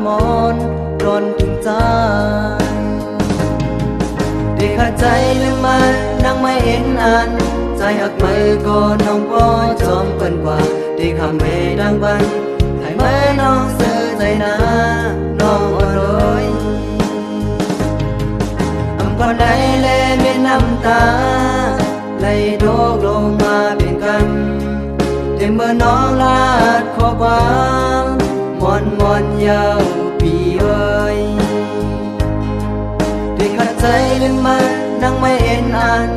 มอนร้อนถึงใจได้ขาดใจหรือไม่นั่งไม่เห็นอันใจหักไม่ก็น้องบ่จอมเปิ้นกว่าได้คำไม่ดังบันให้แม่น้องเสือใจนะน้องอ่อนโอยอำก่อนใดแลเม็ดน้ำตาไหลโดกลงมาเป็นกันเต็มเมื่อน้องลาดขอความมอนยาวปีเอ้ยได้ขัดใจหรือไม่นั่งไม่เห็นอัน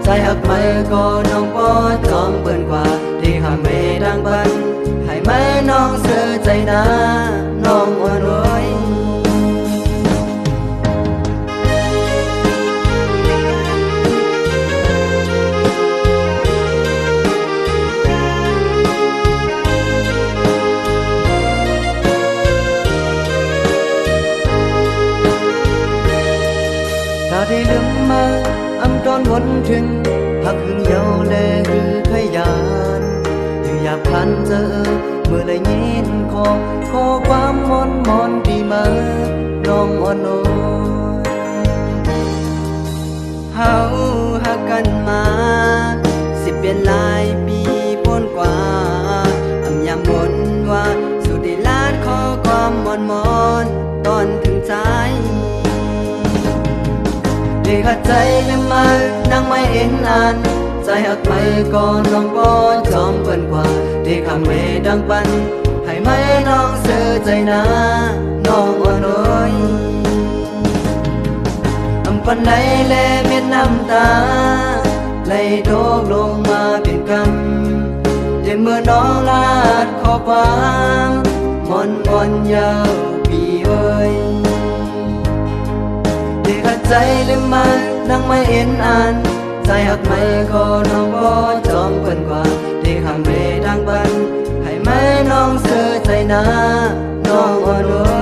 ใจหักไม่ก็น้องบ่จอมเปิ้นกว่าได้หาไม่ดังบันให้แม่น้องเสือใจนะน้องอ่อนโอยถ้าได้ลืมมาอำตอนวนถึงพักหึงเยาแลคือขยันอยู่อยากพันเจอเมื่อได้ยินขอความมอนที่มาน้องอ่อนโอยเฮาหักกันมาสิเปลี่ยนหลายปีพ้นกว่าอำยามบนว่าสุดได้ลาดขอความมอนตอนถึงใจได้ขัดใจหรือไม่นั่งไม่เห็นอันใจหักไม่ก็น้องบ่จอมเปิ้นกว่าได้คำไม่ดังปันให้แม่น้องเสือใจนะน้องอ่อนโอยอำปันใดแลเม็ดน้ำตาไหลโดกลงมาเป็นกำเย็นเมื่อน้องลาดขอความมอนยาวปีเอ้ยได้ขัดใจหรือไม่นั่งไม่เห็นอันใจหักไม่ก็น้องบ่จอมเปิ้นกว่าได้คำไม่ดังบันให้แม่น้องเสือใจนะน้องอ่อนโอย